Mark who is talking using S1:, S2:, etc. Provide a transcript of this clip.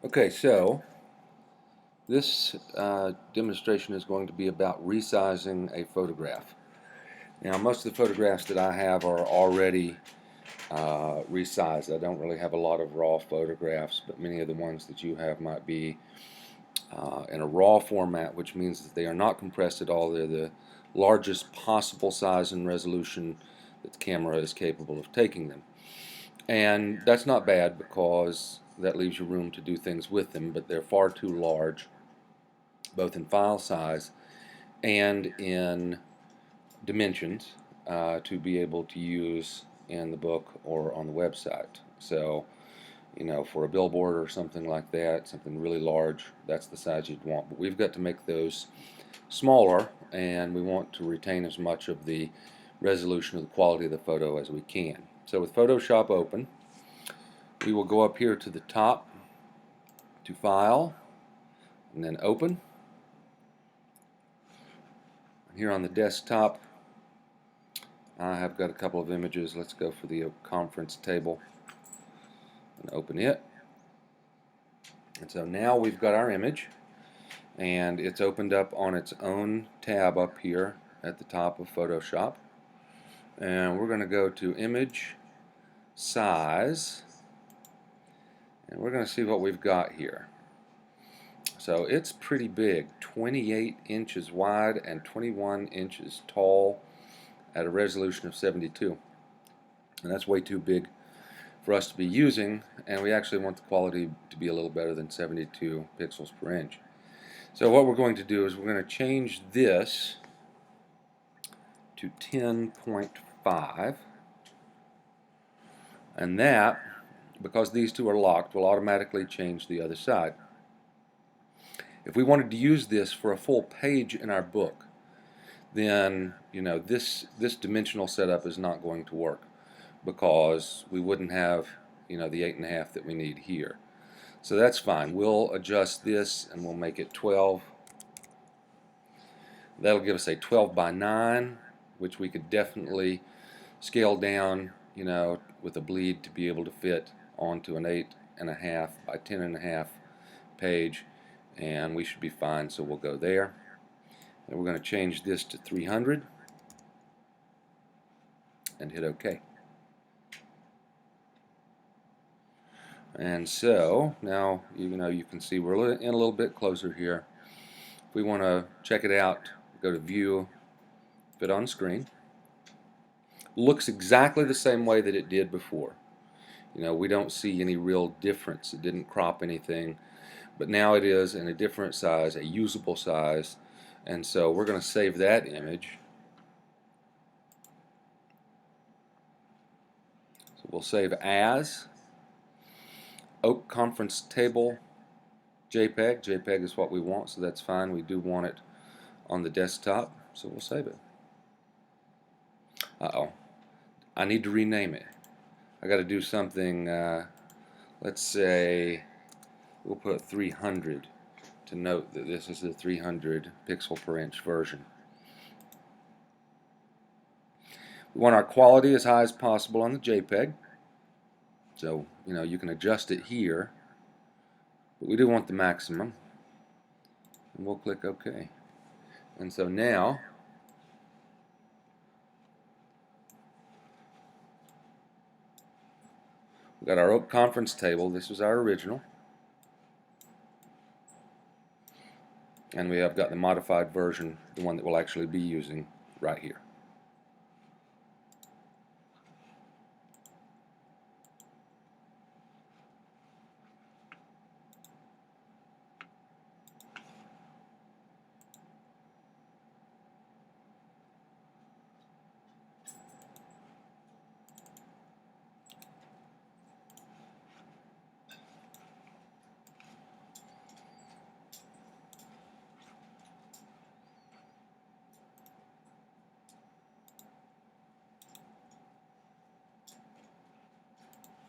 S1: Okay, so this demonstration is going to be about resizing a photograph. Now, most of the photographs that I have are already resized. I don't really have a lot of raw photographs, but many of the ones that you have might be in a raw format, which means that they are not compressed at all. They're the largest possible size and resolution that the camera is capable of taking them. And that's not bad because that leaves you room to do things with them, but they're far too large, both in file size and in dimensions, to be able to use in the book or on the website. So, for a billboard or something like that, something really large, that's the size you'd want. But we've got to make those smaller, and we want to retain as much of the resolution of the quality of the photo as we can. So with Photoshop open, we will go up here to the top to File, and then Open. Here on the desktop, I have got a couple of images. Let's go for the conference table and open it. And so now we've got our image, and it's opened up on its own tab up here at the top of Photoshop. And we're going to go to Image, Size, and we're going to see what we've got here. So it's pretty big, 28 inches wide and 21 inches tall at a resolution of 72. And that's way too big for us to be using, and we actually want the quality to be a little better than 72 pixels per inch. So what we're going to do is we're going to change this to 10.5, and that, because these two are locked, will automatically change the other side. If we wanted to use this for a full page in our book, then this dimensional setup is not going to work, because we wouldn't have the 8.5 that we need here. So that's fine. We'll adjust this and we'll make it 12. That'll give us a 12 by 9, which we could definitely scale down, with a bleed to be able to fit onto an 8.5 by 10.5 page, and we should be fine. So we'll go there, and we're going to change this to 300 and hit OK. And so now you can see we're in a little bit closer here. If we want to check it out, go to View, Fit on Screen. Looks exactly the same way that it did before. We don't see any real difference. It didn't crop anything, but now it is in a different size, a usable size. And so we're going to save that image. So we'll save as Oak Conference Table JPEG. JPEG is what we want, so that's fine. We do want it on the desktop, so we'll save it. Uh-oh. I need to rename it. I got to do something, let's say we'll put 300 to note that this is the 300 pixel per inch version. We want our quality as high as possible on the JPEG. So, you can adjust it here, but we do want the maximum. And we'll click OK. And so now, we've got our Oak Conference table. This was our original. And we have got the modified version, the one that we'll actually be using right here.